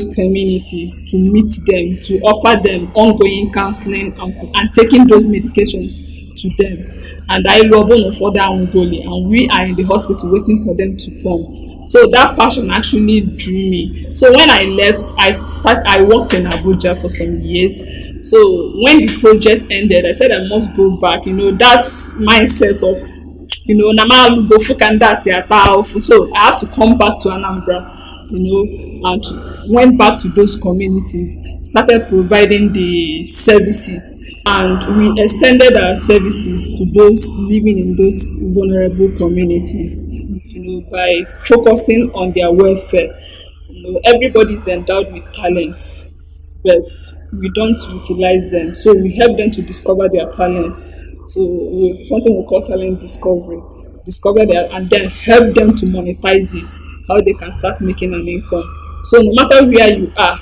communities, to meet them, to offer them ongoing counseling and taking those medications to them. And I love one for that Angoli, and we are in the hospital waiting for them to come. So that passion actually drew me. So when I left, I worked in Abuja for some years. So when the project ended, I said I must go back. That mindset of Nama go Fukanda, so I have to come back to Anambra. And went back to those communities, started providing the services, and we extended our services to those living in those vulnerable communities, by focusing on their welfare. Everybody is endowed with talents, but we don't utilize them. So we help them to discover their talents. So something we call talent discovery. Discover that and then help them to monetize it, how they can start making an income. So no matter where you are,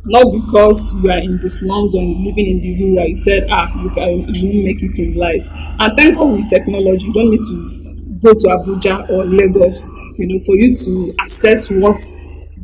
not because you are in the slums or living in the rural, you said, you will make it in life. And thank God with technology, you don't need to go to Abuja or Lagos, for you to access what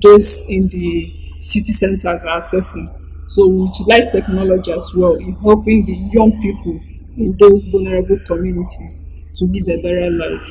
those in the city centers are accessing. So we utilize technology as well in helping the young people in those vulnerable communities to live a better life.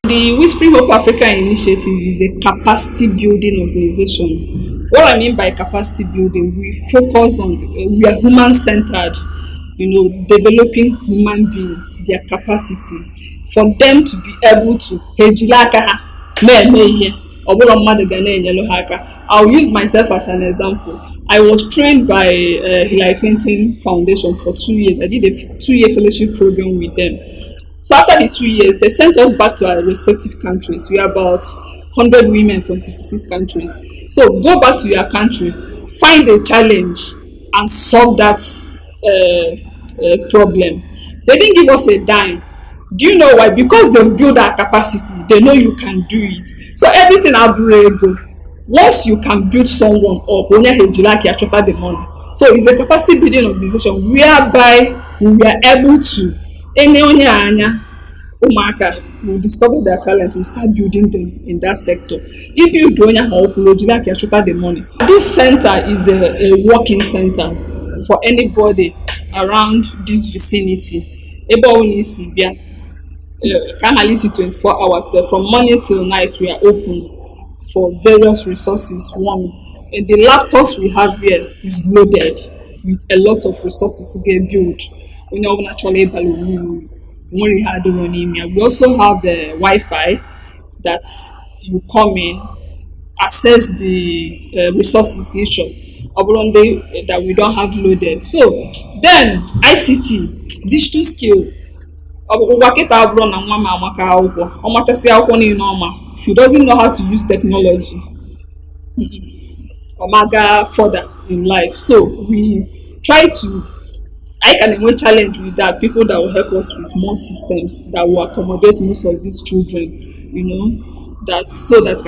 The Whispering Hope Africa initiative is a capacity building organization. What I mean by capacity building, we focus on, we are human centered, developing human beings, their capacity, for them to be able to. I'll use myself as an example. I was trained by Hillary Clinton Foundation for 2 years. I did a 2-year fellowship program with them. So after the 2 years, they sent us back to our respective countries. We are about 100 women from 66 countries. So go back to your country, find a challenge, and solve that problem. They didn't give us a dime. Do you know why? Because they build our capacity. They know you can do it. So everything go. Once you can build someone up, the money. So it's a capacity building organization whereby we are able to will discover their talent, will start building them in that sector. If you don't have the money, this center is a working center for anybody around this vicinity. Can at least 24 hours, but from morning till night we are open for various resources. The laptops we have here is loaded with a lot of resources to get built. We also have the Wi-Fi that you come in, access the resources issue that we don't have loaded. So then ICT, digital skill. If he doesn't know how to use technology, further in life. So we try to I can even challenge with that people that will help us with more systems that will accommodate most of these children, that so that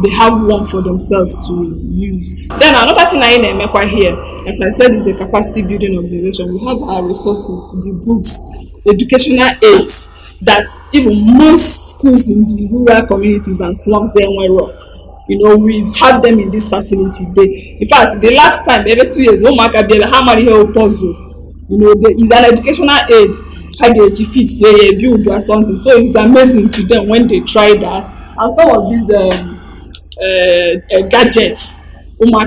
they have one for themselves to use. Then another thing I make here, as I said, is a capacity building organization. We have our resources, the books, educational aids that even most schools in the rural communities and slums they were. We have them in this facility. In fact, the last time, every 2 years, how many puzzle? There is an educational aid. How they fit, say, build or something. So it's amazing to them when they try that. And some of these gadgets,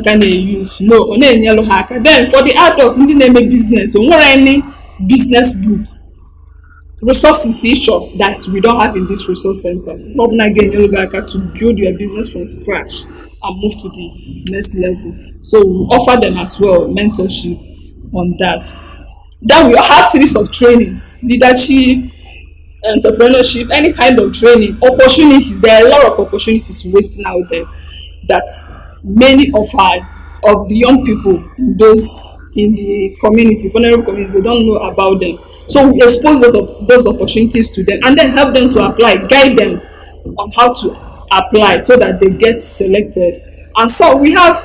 can they use? No, only in yellow hacker. Then for the adults, in the name of business, so more any business book. Resources issue that we don't have in this resource center. To build your business from scratch and move to the next level. So we offer them as well mentorship on that. Then we have series of trainings, leadership, entrepreneurship, any kind of training, opportunities. There are a lot of opportunities wasting out there that many of the young people in the community, vulnerable communities, they don't know about them. So we expose those opportunities to them and then help them to apply, guide them on how to apply so that they get selected. And so we have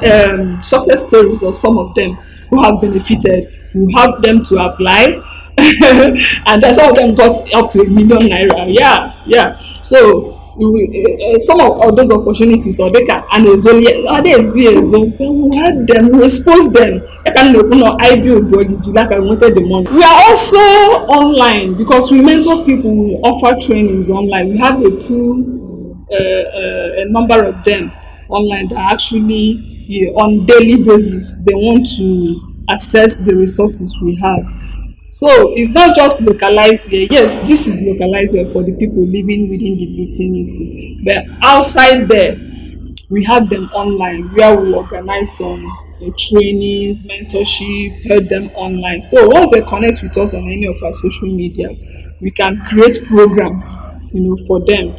success stories of some of them who have benefited. We have them to apply, and then some of them got up to ₦1 million. Yeah. So some of those opportunities or they can and it's only we help them, we expose them. I can look no I build like I wanted the money. We are also online because we mentor people, we offer trainings online. We have a pool a number of them online that actually on daily basis they want to access the resources we have. So it's not just localized here. Yes, this is localized here for the people living within the vicinity. But outside there, we have them online where we organize some trainings, mentorship, help them online. So once they connect with us on any of our social media, we can create programs, for them.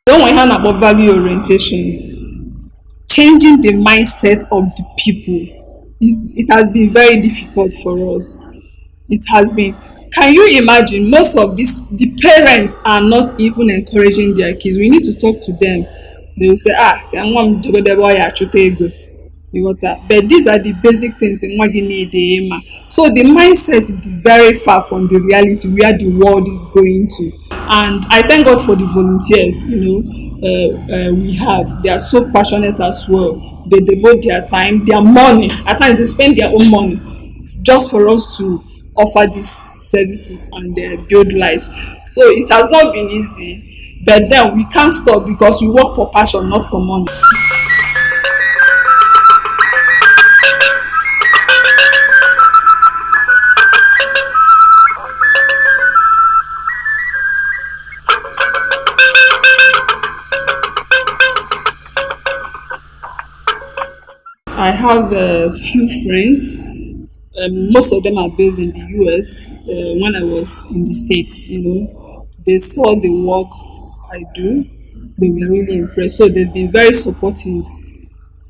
When we have about value orientation, changing the mindset of the people it has been very difficult for us. It has been. Can you imagine most of the parents are not even encouraging their kids. We need to talk to them. They will say, you got that. But these are the basic things in what you need. So the mindset is very far from the reality where the world is going to. And I thank God for the volunteers, we have. They are so passionate as well. They devote their time, their money. At times they spend their own money just for us to offer these services and build lives. So it has not been easy. But then we can't stop because we work for passion, not for money. I have a few friends. Most of them are based in the US. When I was in the States, they saw the work I do. They were really impressed. So they've been very supportive,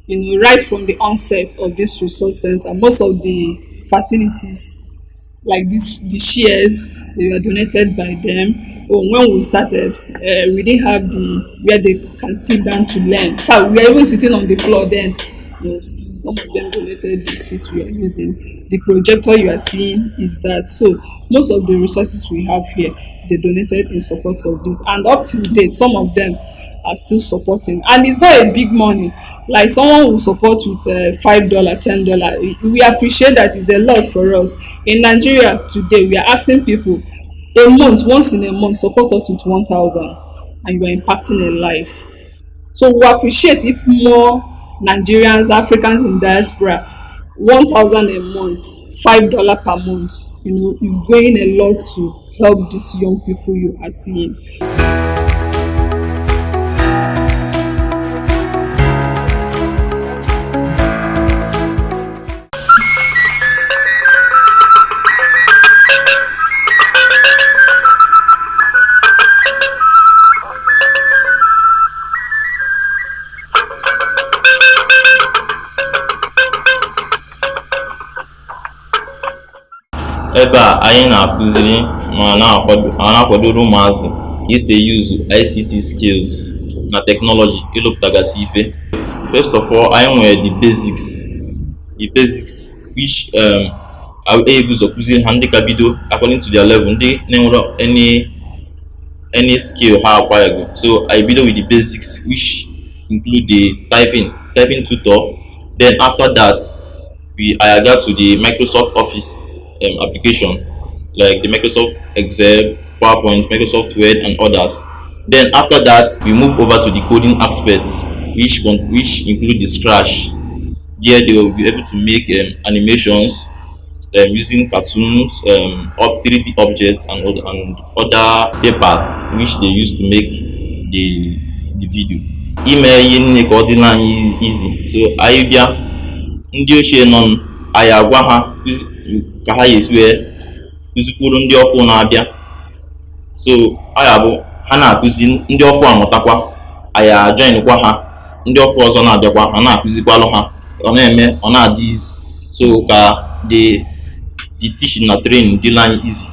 right from the onset of this resource center. Most of the facilities, like the shares, they were donated by them. When we started, we didn't have where they can sit down to learn. In fact, we were even sitting on the floor then. Yes, some of them donated the seats we are using. The projector you are seeing is that. So most of the resources we have here, they donated in support of this. And up to date, some of them are still supporting. And it's not a big money. Like someone will support with $5, $10. We appreciate that. It's a lot for us. In Nigeria today, we are asking people once in a month, support us with 1,000, and you are impacting a life. So we appreciate if more Nigerians, Africans in diaspora, 1,000 a month, $5 per month, is going a lot to help these young people you are seeing. ebe a anyị na-akụziri ma na-akwadoro ụmụazị ka esi use ICT skills na technology ịlụpụtagasị ife. First of all, anyị nwere the basics which I use to kụziri ha ndị ka bido according to their level, ndị na-enwere any skill ha acquired. So I bido with the basics, which include the typing tutor. Then after that, I got to the Microsoft Office application, like the Microsoft Excel, PowerPoint, Microsoft Word, and others. Then after that, we move over to the coding aspects, which include the Scratch. Here they will be able to make animations using cartoons, 3D objects, and other papers which they use to make the video. Email easy. So I ndị ochie nọ anyị agwa ha ka ha yesue kụzikwuru ndị ọfụ na-abịa. So anyị abụ ha na-akụzi ndị ọfụ amụtakwa anyị ajoinkwa ha ndị ọfụ ọzọ na-abịakwa ha na-akụzikwalụ ha ọ na-eme ọ na-adị izi so ka the teaching na training dịla anyị easy.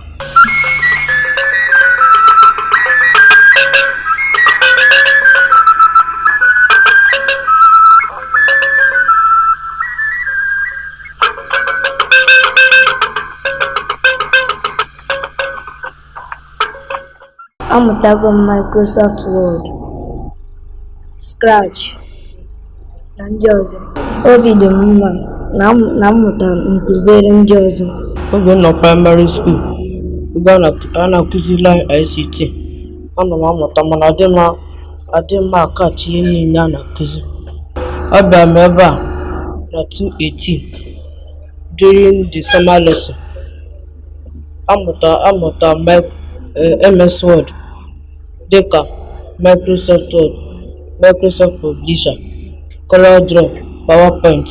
Amụtago m Microsoft Word, Scratch na ndị ọzọ. Obi dị m mma na m mụtara nkụziere ndị ọzọ. Oge m nọ praịmarị skuul, oge a na-akụziri anyị ICT, ana m amụta mana adị m akachi ihe niile a na-akụzi. Abịara m ebe a na 2018 during the summer lesson. Amụta MS Word dịka Microsoft Word, Microsoft Publisher, CorelDRAW, PowerPoint.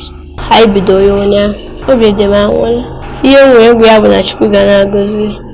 Anyị bidoro ya ụnyaahụ, obi dị m anwụla. Ihe m nwere egwu ya bụ na Chukwu ga na-agọzi.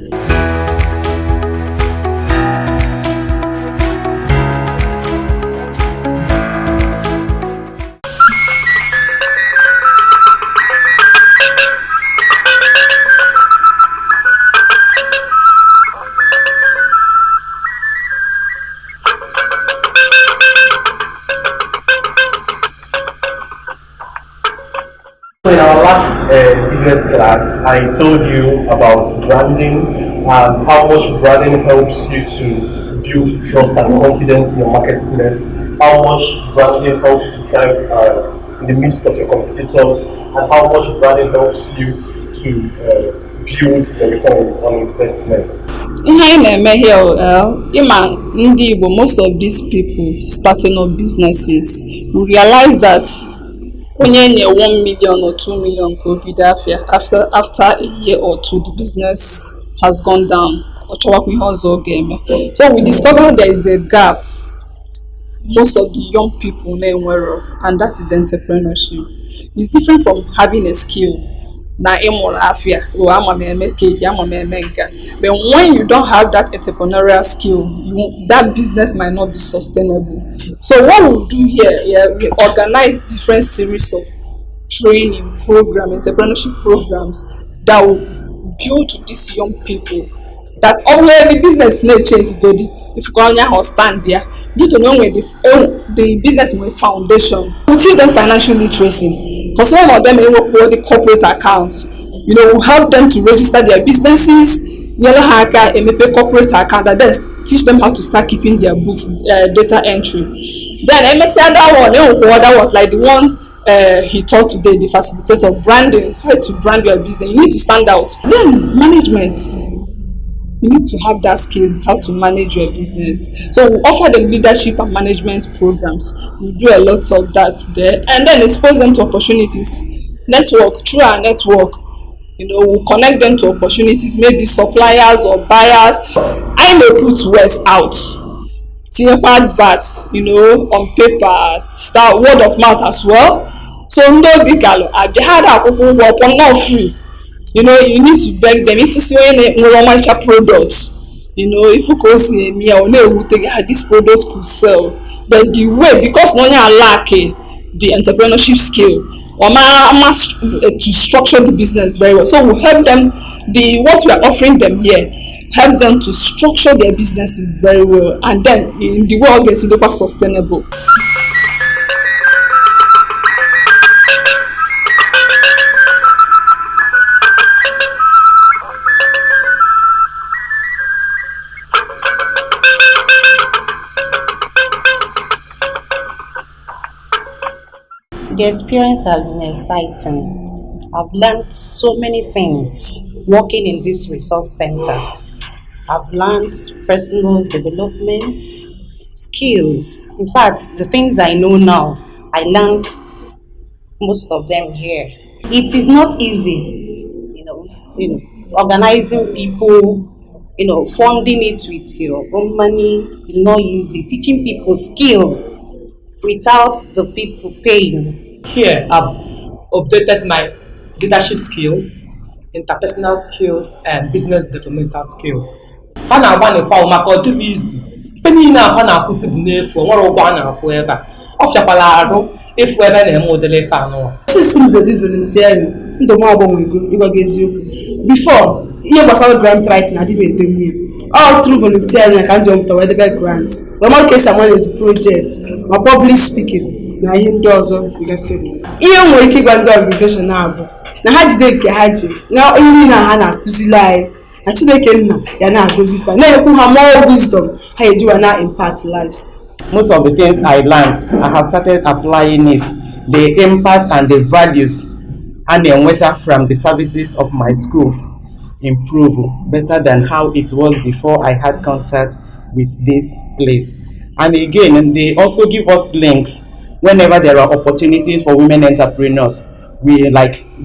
So in our last business class, I told you about branding and how much branding helps you to build trust and confidence in your marketplace, how much branding helps you to thrive in the midst of your competitors, and how much branding helps you to build the return on investment. Ihe anyị na-eme here, ịma ndị Igbo, most of these people starting up businesses, we realize that onye nye 1 million or 2 million ka obido afia after a year or two the business has gone down. So we discovered there is a gap most of the young people na-enwero, and that is entrepreneurship. It's different from having a skill. Na ịmụrụ afia, ama m eme cake, ama m eme nka. But when you don't have that entrepreneurial skill, that business might not be sustainable. So what we do here, we organize different series of training program, entrepreneurship programs that will build to these young people that already business may change body. If you go or stand there, due to know where the business with foundation, we teach them financial literacy. Because some of them may work with the corporate accounts. You know, we help them to register their businesses, yellow hacker, and pay corporate account, and then teach them how to start keeping their books, data entry. Then MSC that was like the one he taught today, the facilitator branding, how to brand your business. You need to stand out. Then management. You need to have that skill, how to manage your business. So we offer them leadership and management programs. We do a lot of that there, and then expose them to opportunities. Network, through our network, you know, we'll connect them to opportunities, maybe suppliers or buyers. I may put words out, adverts, you know, on paper, start word of mouth as well. So no big I had a people not free. You know, you need to beg them. If you see any products, you know, if you go see me, I will think this product could sell. But the way, because no one lack the entrepreneurship skill, or to structure the business very well. So we help them. What we are offering them here helps them to structure their businesses very well, and then in the world gets super sustainable. The experience has been exciting. I've learned so many things working in this resource center. I've learned personal development, skills. In fact, the things I know now, I learned most of them here. It is not easy, you know, organizing people, funding it with your own money is not easy. Teaching people skills without the people paying. Here, I've updated my leadership skills, interpersonal skills, and business developmental skills. Fana one maka ọ dịrị easy ife niile afa na-akwụsị bụ n'efu, o nwere ụgwọ a na-akwụ ebe a. Ọ fịakwala arụ efu ebe na-eme ụdịrị ife anụwa. Since m do this volunteering, ndụ m agbanwego ịgwa gị eziokwu. Before, ihe gbasara grant writing adịghị ete nwunye. All through volunteering ka ndị ọmụta wee debe grants. Wee mara ka esi amanage projects ma public speaking na ihe ndị ọzọ gasịrị. Ihe m nwere ike ịgwa ndị organization na-abụ na ha jide nke ha ji na ihe niile ha na-akụzili anyị na Chineke nna ya na-agọzifa na-ekwu ha more wisdom ha ejiwa na impact lives. Most of the things I learned, I have started applying it. The impact and the values and the water from the services of my school improve better than how it was before I had contact with this place. And again, they also give us links whenever there are opportunities for women entrepreneurs. We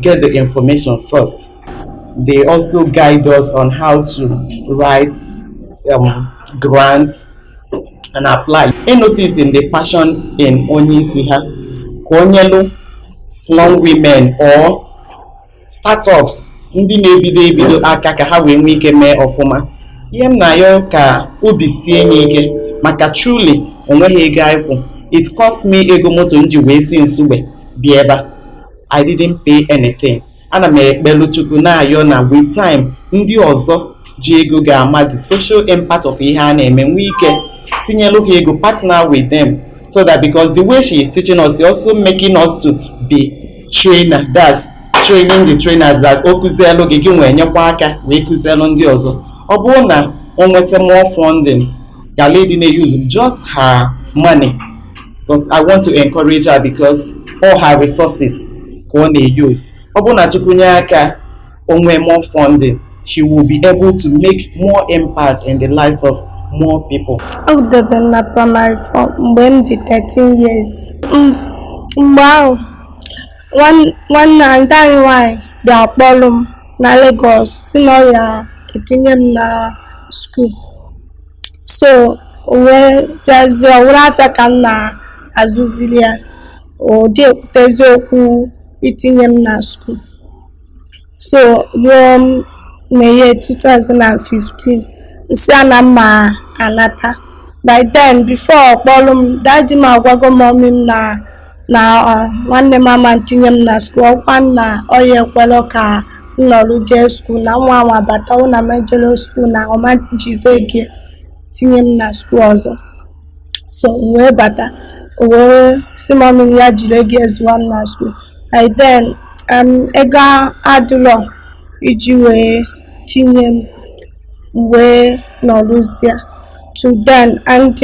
get the information first. They also guide us on how to write grants and apply. I notice in the passion in Onyisiha, Konyelu, small women or startups, ndị na-ebido aka ka ha wee nwee ike mee ọfụma. Ihe m na-ayọ ka obi sie ike maka truly onweghị ego akwụ. It cost me ego moto nji wee si Nsugbe bịa ebe. I didn't pay anything. Ana m ekpelu Chukwu na-ayọ na with time ndị ọzọ ji ego ga-ama the social impact of ihe a na-eme nwee ike tinyelu ha ego, partner with them, so that because the way she is teaching us, she's also making us to be trainer. That's training the trainers that okuzelu gị nwee nyekwa aka wee kuzelu ndị ọzọ. Ọ bụrụ na o nweta more funding, the lady na use just her money, because I want to encourage her because all her resources ka ọ na-use. Ọ bụrụ na Chukwu nye aka o nwee more funding, she will be able to make more impact in the lives of more people. Mgbe m na primary 4 mgbe m dị 13 years. Mgbe ahụ nwanne anyị nwanyị bịa kpọrọ m na Lagos si na ọ ya etinye m na school. So wee bịazie ọwụrụ afịa ka m na-azụzili ya. Ụdị ekwute eziokwu itinye m na school. So ruo na year 2015 nsi ana mma anata. By then, before kpọrọ m, daddy m agwago mommy m na nwanne m ama ntinye m na school. Ọkwa na ọ ya ekwelo ka m nọrụ jee school na nwa bata na mejelo school na ọma jize gị tinye m na school ọzọ. So wee bata wee si mommy m ya jire gị ezuwa m na school. By then ego adụlọ iji wee tinye m wee nọrụzie to then. And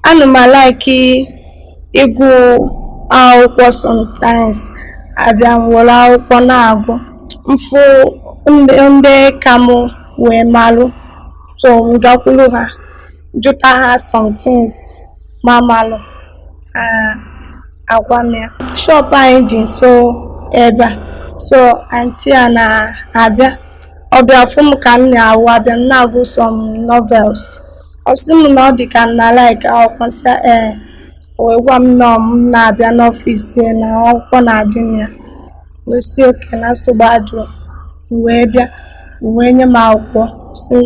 ana m like ịgụ akwụkwọ sometimes. Abịa m were akwụkwọ na-agụ mfu ndị ka m wee malụ. So m gakwuru ha jụta ha some things ma malụ agwa m ya. Shop anyị dị nso ebe a. So aunty a na-abịa ọbịa fụ m ka m na-awụ abịa m na-agụ some novels. Ọ sị m na ọ dị ka m na like akwụkwọ nsị wee gwa m na m na-abịa n'ọfịs ya na akwụkwọ na-adị m ya. Wee si oke na nsogbu adịrọ. Wee bịa wee nye m akwụkwọ si m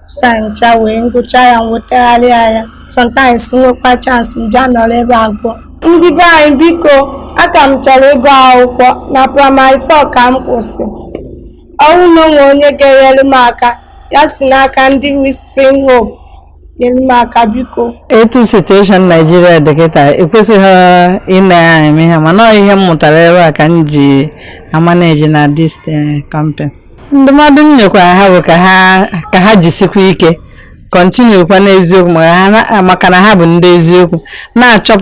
sign wee ngụcha ya nwetagharịa ya. Sometimes nwekwa chance m bịa nọrọ ebe agụọ. Ndị be anyị biko, aka m chọrọ ịgụ akwụkwọ na primary 4 ka m kwụsị. Ọnwụ na onwe onye ga-enyere m aka ya si n'aka ndị Whispering Hope nyere m aka biko. Etu situation Nigeria dị kịta ekwesịghị ị na-eme ha, mana ihe m mụtara ebe a ka m ji amanage na this campaign. Ndụmọdụ m nyekwara ha bụ ka ha jisikwa ike continue kwa n'eziokwu maka na ha bụ ndị eziokwu na-achọpụta